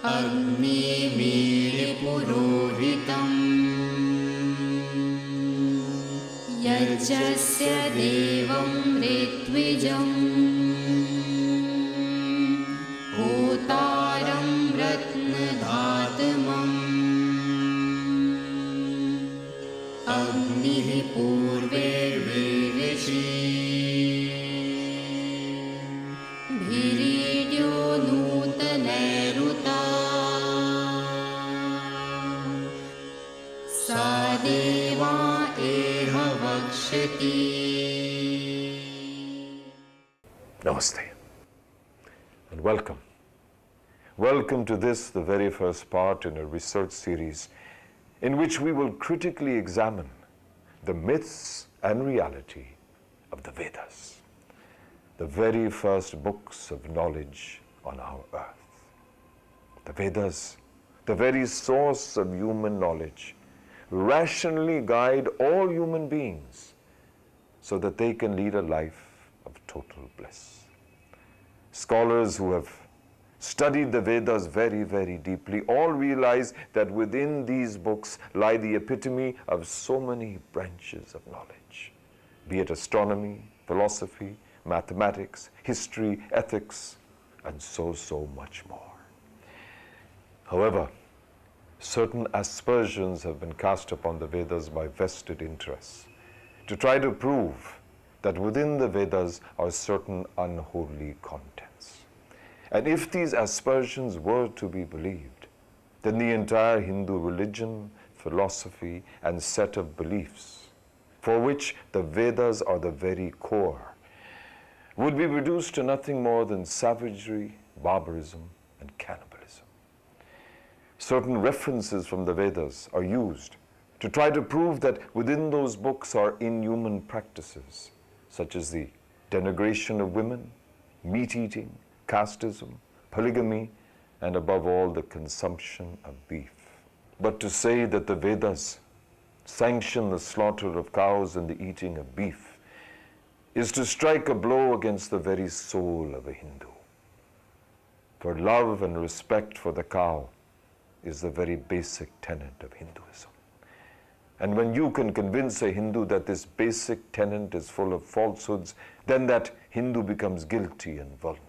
अग्निमीळपुरोहितम् यज्ञस्य देवं ऋत्विजम् होतारं रत्नधातमम् अग्निः पूर्वैर्वेरिषि भिरीड्यो नूतनैरुता सा देवा एह वक्ष्यति. Namaste and welcome. Welcome to this, the very first part in a research series in which we will critically examine the myths and reality of the Vedas, the very first books of knowledge on our earth. The Vedas, the very source of human knowledge, rationally guide all human beings so that they can lead a life of total bliss. Scholars who have studied the Vedas very, very deeply all realize that within these books lie the epitome of so many branches of knowledge, be it astronomy, philosophy, mathematics, history, ethics, and so much more. However, certain aspersions have been cast upon the Vedas by vested interests to try to prove that within the Vedas are certain unholy contents. And if these aspersions were to be believed, then the entire Hindu religion, philosophy, and set of beliefs, for which the Vedas are the very core, would be reduced to nothing more than savagery, barbarism, and cannibalism. Certain references from the Vedas are used to try to prove that within those books are inhuman practices, such as the denigration of women, meat-eating, casteism, polygamy, and above all, the consumption of beef. But to say that the Vedas sanction the slaughter of cows and the eating of beef is to strike a blow against the very soul of a Hindu. For love and respect for the cow is the very basic tenet of Hinduism. And when you can convince a Hindu that this basic tenet is full of falsehoods, then that Hindu becomes guilty and vulnerable.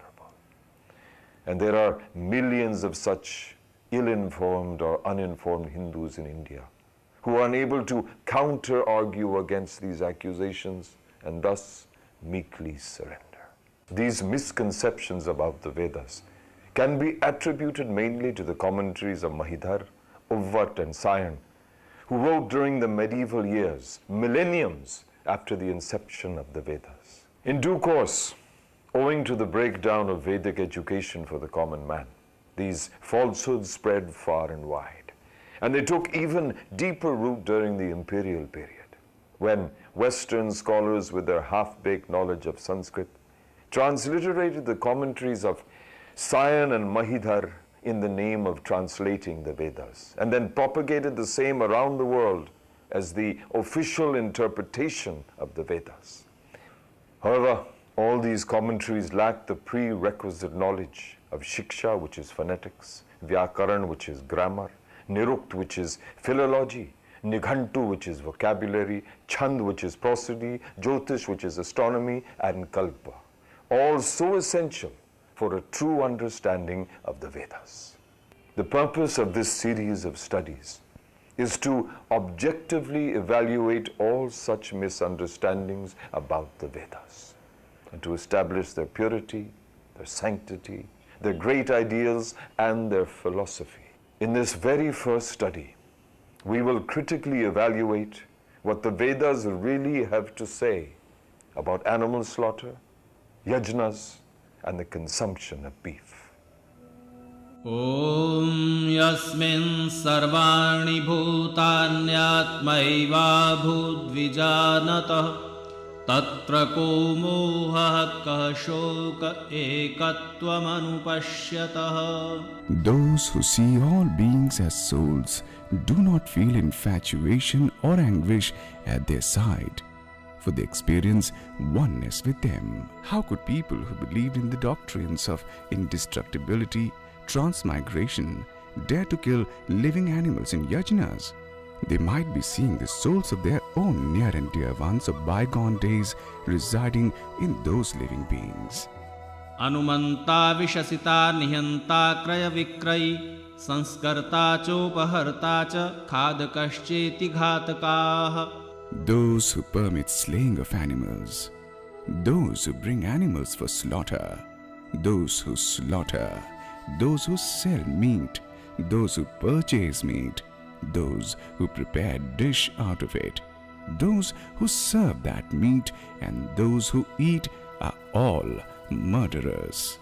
And there are millions of such ill-informed or uninformed Hindus in India who are unable to counter-argue against these accusations and thus meekly surrender. These misconceptions about the Vedas can be attributed mainly to the commentaries of Mahidhar, Uvvat, and Sayan, who wrote during the medieval years, millenniums after the inception of the Vedas. In due course, owing to the breakdown of Vedic education for the common man, these falsehoods spread far and wide. And they took even deeper root during the imperial period, when Western scholars with their half-baked knowledge of Sanskrit transliterated the commentaries of Sayan and Mahidhar in the name of translating the Vedas, and then propagated the same around the world as the official interpretation of the Vedas. However, all these commentaries lack the prerequisite knowledge of Shiksha, which is phonetics, Vyakaran, which is grammar, Nirukt, which is philology, Nighantu, which is vocabulary, Chand, which is prosody, Jyotish, which is astronomy, and Kalpa, all so essential for a true understanding of the Vedas. The purpose of this series of studies is to objectively evaluate all such misunderstandings about the Vedas, and to establish their purity, their sanctity, their great ideals, and their philosophy. In this very first study, we will critically evaluate what the Vedas really have to say about animal slaughter, yajnas, and the consumption of beef. Om yasmin sarvani bhutanyatmaiva bhudvijanatah tatra ko moha kah shoka ekatvam anupashyatah. Those who see all beings as souls do not feel infatuation or anguish at their side, for they experience oneness with them. How could people who believed in the doctrines of indestructibility transmigration dare to kill living animals in yajnas, they might be seeing the souls of their own near and dear ones of bygone days residing in those living beings. अनुमंता विशसिता निहंता क्रय विक्रयी संस्कर्ता चोपहर्ता च खादकश्चेति घातकाः. Those who permit slaying of animals, those who bring animals for slaughter, those who slaughter, those who sell meat, those who purchase meat, those who prepare dish out of it, those who serve that meat, and those who eat are all murderers.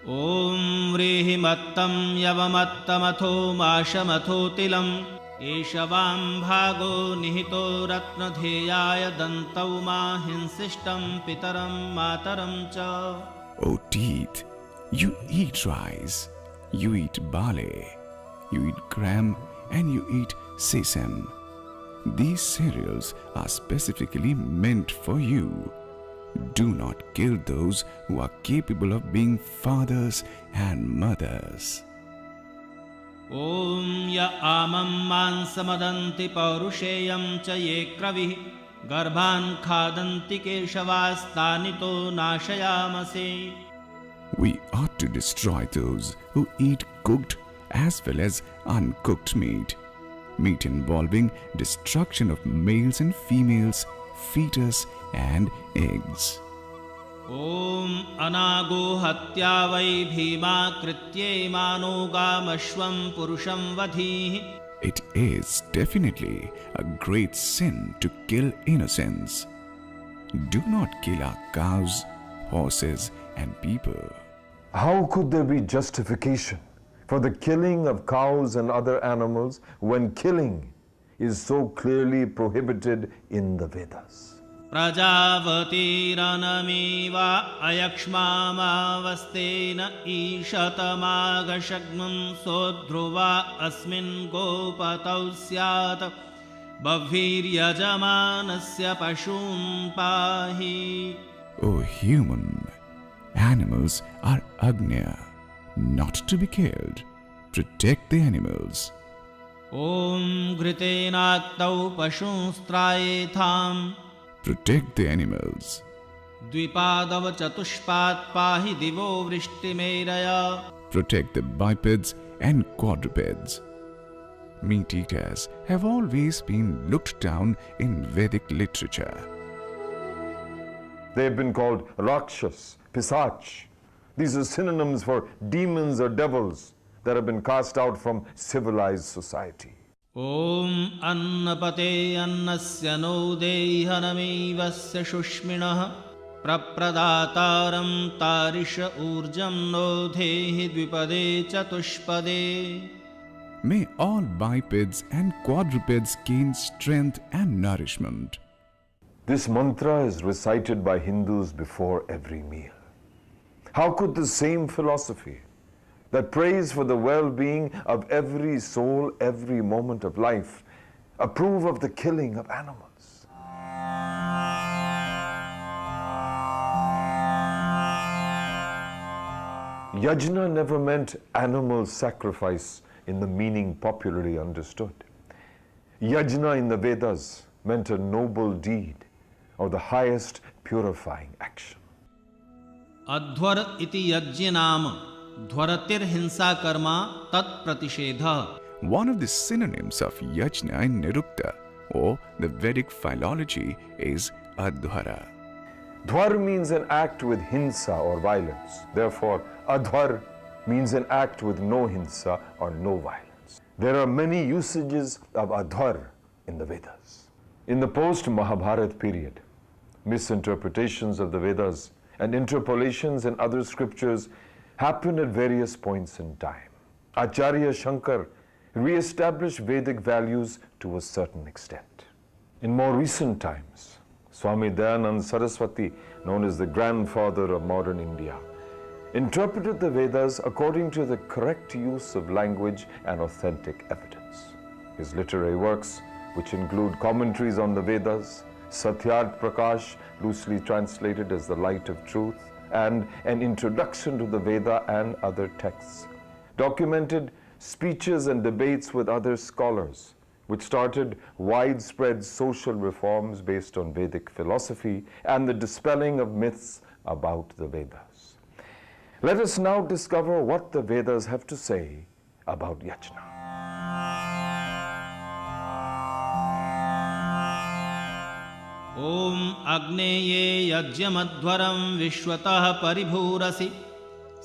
Om Vrihimattam Yavamattammatho Mashamatho Tilam Eshavam Bhago Nihito Ratnadheyaya Dantau Mahinsishtam Pitaram Mataram Cha. O teeth, you eat rice, you eat barley, you eat gram, and you eat sesame. These cereals are specifically meant for you. Do not kill those who are capable of being fathers and mothers. Om ya amam mansamadanti paurusheyam cha ye kravih garbhan khadanti keshavasthanito nashayamase. We ought to destroy those who eat cooked as well as uncooked meat, meat involving destruction of males and females, fetus and eggs. Om anago hatya vai bhima kritye mano gamashvam purusham vadhi. It is definitely a great sin to kill innocents. Do not kill our cows, horses and people. How could there be justification for the killing of cows and other animals when killing is so clearly prohibited in the Vedas? Prajavati ranamiva ayakshmamavastena ishatamagashagman sodhruva asmin gopatau syat bhaviryajamanasya pashun pahi. O human, animals are agnya, not to be killed. Protect the animals. Om gritenaktau pashunstrayetham. Protect the animals. Dvipadav chatushpat pahi divo vrishtimeraya. Protect the bipeds and quadrupeds. Meat eaters have always been looked down in Vedic literature. They have been called Rakshas, Pisach. These are synonyms for demons or devils that have been cast out from civilized society. Om annapate annasya no dehanamivasya shushminah prapradataram tarisha urjam no dehi dvipade chatushpade. May all bipeds and quadrupeds gain strength and nourishment. This mantra is recited by Hindus before every meal. How could the same philosophy that prays for the well-being of every soul, every moment of life, approve of the killing of animals? Yajna never meant animal sacrifice in the meaning popularly understood. Yajna in the Vedas meant a noble deed or the highest purifying action. Adhwar iti yajnanam dhwaratir hinsa karma tat pratishedha. One of the synonyms of yajna in Nirukta, or the Vedic philology, is adhwara. Dhwar means an act with hinsa or violence. Therefore, adhwar means an act with no hinsa or no violence. There are many usages of adhwar in the Vedas. In the post-Mahabharata period, misinterpretations of the Vedas and interpolations in other scriptures happened at various points in time. Acharya Shankar re-established Vedic values to a certain extent. In more recent times, Swami Dayanand Saraswati, known as the grandfather of modern India, interpreted the Vedas according to the correct use of language and authentic evidence. His literary works, which include commentaries on the Vedas, Satyarth Prakash, loosely translated as the light of truth, and an introduction to the Veda and other texts, documented speeches and debates with other scholars, which started widespread social reforms based on Vedic philosophy and the dispelling of myths about the Vedas. Let us now discover what the Vedas have to say about yajna. ॐ अग्नेये यज्ञमध्वरं विश्वतः परिभूरसि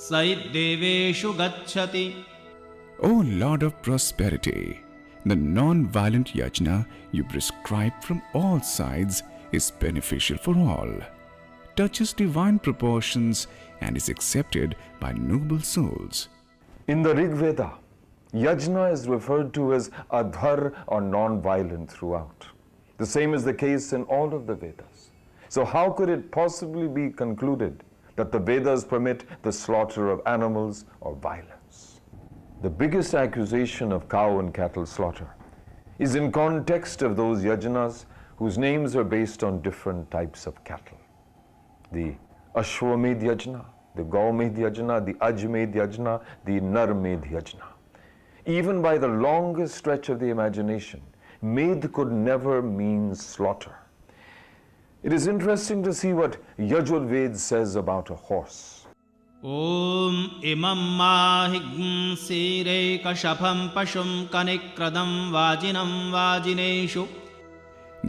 सैद्देवेषु गच्छति. O Lord of Prosperity, the non-violent yajna you prescribe from all sides is beneficial for all, touches divine proportions and is accepted by noble souls. In the Rig Veda, yajna is referred to as adhar or non-violent throughout. The same is the case in all of the Vedas. So how could it possibly be concluded that the Vedas permit the slaughter of animals or violence? The biggest accusation of cow and cattle slaughter is in context of those yajnas whose names are based on different types of cattle. The Ashwamedh yajna, the Gaumedh yajna, the Ajmedh yajna, the Narmedh yajna. Even by the longest stretch of the imagination, Medh could never mean slaughter. It is interesting to see what Yajurved says about a horse. ॐ इमं माहिग्ं सीरेकशफं पशुं कनिक्रदं वाजिनं वाजिनेषु.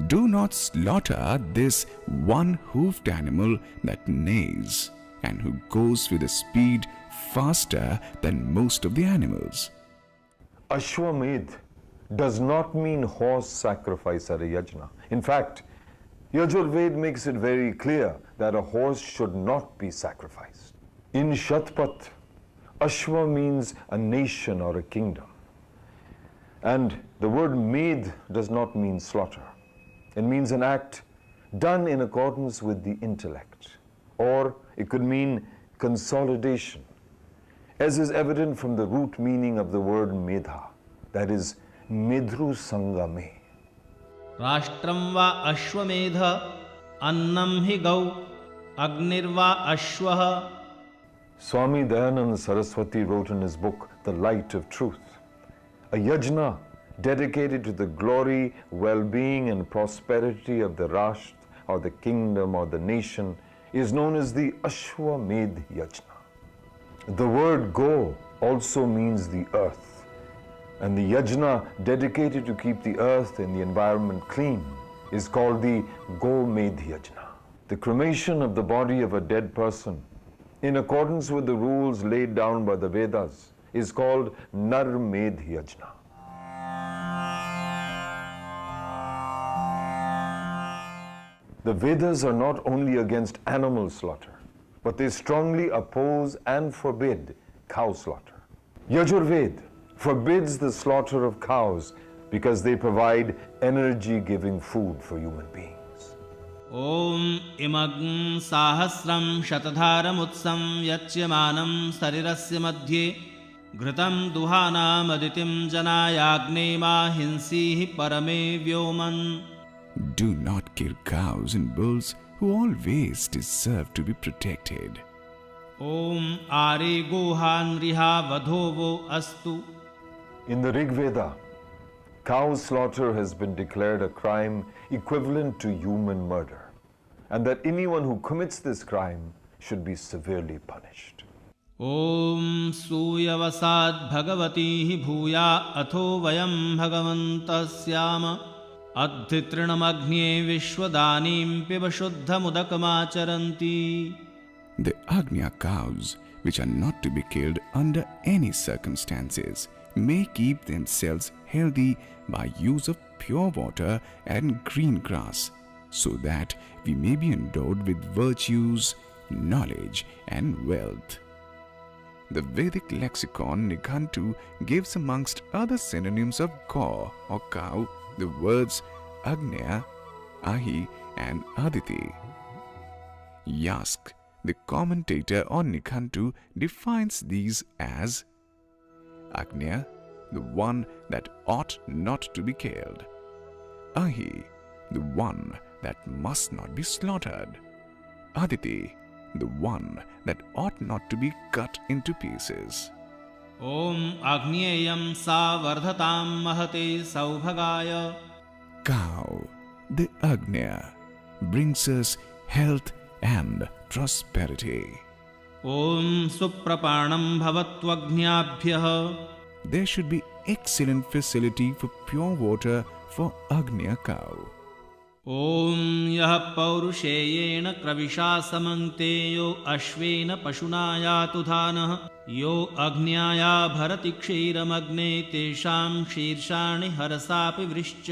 Do not slaughter this one-hoofed animal that neighs and who goes with a speed faster than most of the animals. Ashwamedh does not mean horse sacrifice at a yajna. In fact, Yajurved makes it very clear that a horse should not be sacrificed. In Shatpat, Ashwa means a nation or a kingdom. And the word Medh does not mean slaughter. It means an act done in accordance with the intellect. Or it could mean consolidation, as is evident from the root meaning of the word Medha, that is, Medru Sangame. राष्ट्रं वा अश्वमेध अन्नं हि गौ अग्निर्वा अश्वः. Swami Dayananda Saraswati wrote in his book, The Light of Truth, a yajna dedicated to the glory, well-being and prosperity of the Rashtra or the kingdom or the nation is known as the Ashwamedh yajna. The word go also means the earth. And the yajna dedicated to keep the earth and the environment clean is called the Gomedh yajna. The cremation of the body of a dead person, in accordance with the rules laid down by the Vedas, is called Narmedh yajna. The Vedas are not only against animal slaughter, but they strongly oppose and forbid cow slaughter. Yajurved forbids the slaughter of cows because they provide energy-giving food for human beings. ॐ इमग्ं साहस्रं शतधारमुत्सं यच्यमानं शरीरस्य मध्ये घृतं दुहानामदितिं जनायाग्नेमाहिंसीः परमे व्योमन्. Do not kill cows and bulls who always deserve to be protected. ॐ आरे गोहान्रिहा वधोवो अस्तु. In the Rig Veda, cow slaughter has been declared a crime equivalent to human murder, and that anyone who commits this crime should be severely punished. ॐ सूयवसाद् भगवतीः भूया अथो वयं भगवन्तः स्याम अद्धितृणमग्न्ये विश्वदानीं पिब शुद्धमुदकमाचरन्ति. The Agnya cows, which are not to be killed under any circumstances, may keep themselves healthy by use of pure water and green grass, so that we may be endowed with virtues, knowledge and wealth. The Vedic lexicon Nighanta gives amongst other synonyms of gaw or cow the words Agnya, Ahi and Aditi. Yask, the commentator on Nighanta, defines these as Agnya, the one that ought not to be killed. Ahi, the one that must not be slaughtered. Aditi, the one that ought not to be cut into pieces. ॐ आग्नेयं सा वर्धतां महते सौभगाय। Cow, the Agnya, brings us health and prosperity. Om सुप्रपाणं भवत्वग्न्याभ्यः। There should be excellent facility for pure water for Agnya cow. ॐ यः पौरुषेयेण क्रविशा समङ्क्ते यो अश्वेन पशुना यातु धानः यो अग्न्याया भरति क्षीरमग्ने तेषां शीर्षाणि हरसापि वृश्च।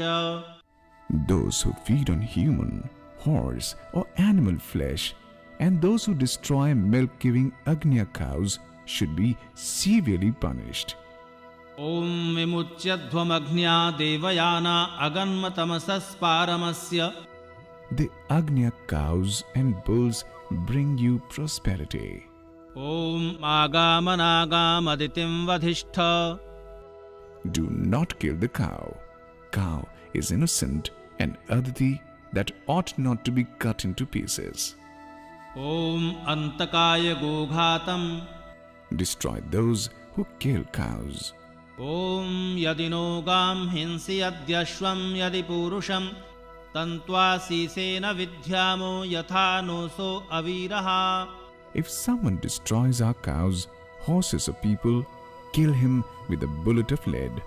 Those who feed on human, horse or animal flesh and those who destroy milk-giving Agnya cows should be severely punished. Om विमुच्यध्वमग्न्या देवयाना अगन्मतमसस्पारमस्य। The Agnya cows and bulls bring you prosperity. Om आगामनागामदितिं वधिष्ठ। Do not kill the cow. Cow is innocent and Aditi that ought not to be cut into pieces. Om अन्तकाय गोघातं। Destroy those who kill cows. ॐ यदि no गां हिंसि यद्यश्वं यदि पूरुषं तन्त्वासीसेन विद्यामो यथा नोसो अवीरः। If someone destroys our cows, horses or people, kill him with a bullet of lead.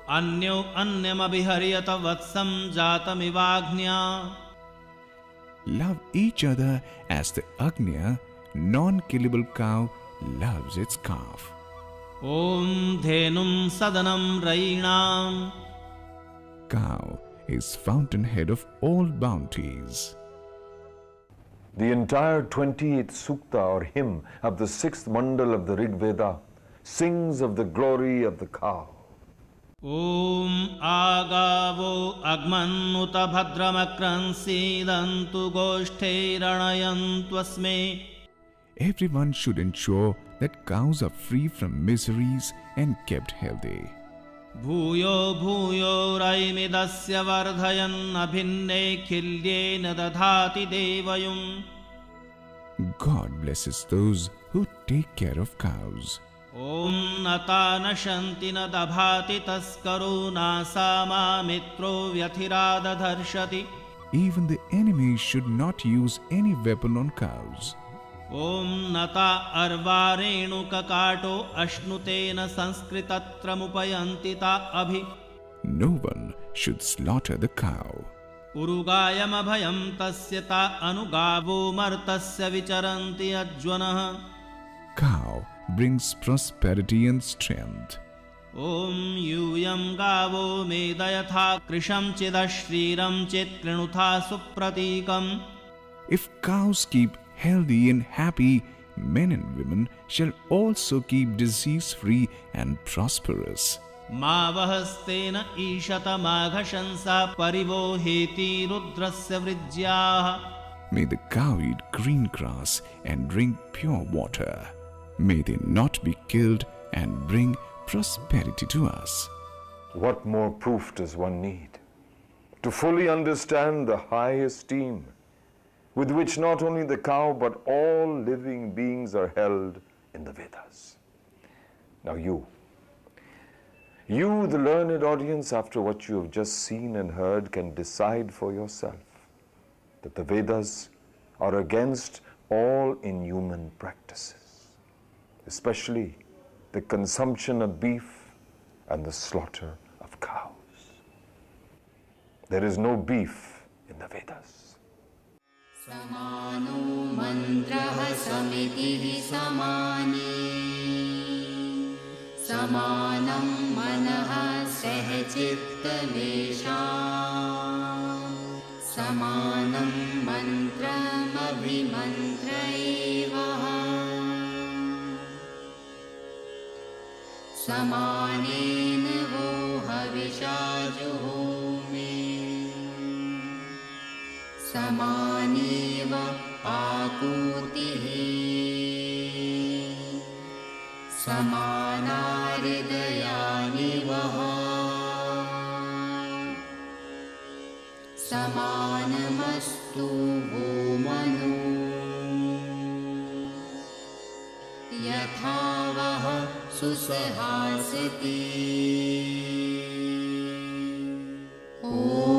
अन्यो अन्यमभिहर्यत वत्सं जातमिवाग्न्या। Love each other as the Agnya, non-killable cow, loves its calf. Om धेनुं सदनं रयीणाम्। Cow is fountainhead of all bounties. The entire 28th Sukta or hymn of the 6th Mandal of the Rig Veda sings of the glory of the cow. Om आगावो अग्मन्नुत भद्रमक्रंसीदन्तु गोष्ठैरणयन्त्वस्मे। Everyone should ensure that cows are free from miseries and kept healthy. भूयो भूयो रैमिदस्य वर्धयन्नभिन्ने खिल्येन दधाति देवयुम्। God blesses those who take care of cows. ॐ नता नशन्ति न दभाति तस्करो नासामा मित्रो व्यथिरादधर्षति। Even the enemy should not use any weapon on cows. ॐ नता अर्वारेणुककाटो अश्नुतेन संस्कृतत्रमुपयन्ति ता अभि। No one should slaughter the cow. उरुगायमभयं तस्य ता अनुगावो मर्तस्य विचरन्ति अज्वनः। Cow brings prosperity and strength. ॐ यूयं गावो मेदयथा कृशं चिदश्रीरं चेत् कृणुथा सुप्रतीकम्। If cows keep healthy and happy, men and women shall also keep disease-free and prosperous. मा वहस्तेन ईशत माघशंसा परिवोहेति रुद्रस्य वृज्याः। May the cow eat green grass and drink pure water. May they not be killed and bring prosperity to us. What more proof does one need to fully understand the high esteem with which not only the cow but all living beings are held in the Vedas? Now you, the learned audience, after what you have just seen and heard, can decide for yourself that the Vedas are against all inhuman practices, especially the consumption of beef and the slaughter of cows. There is no beef in the Vedas. समानो मन्त्रः समितिः समानी समानं मनः सहचित्तमेषाम् समानं मन्त्रमभिमन्त्र एव समानेन वो हविषा जुहोमि समानेव आकूतिः समाना हृदयानि वः समानमस्तु वो मनो यथा वः सुसहासति। ॐ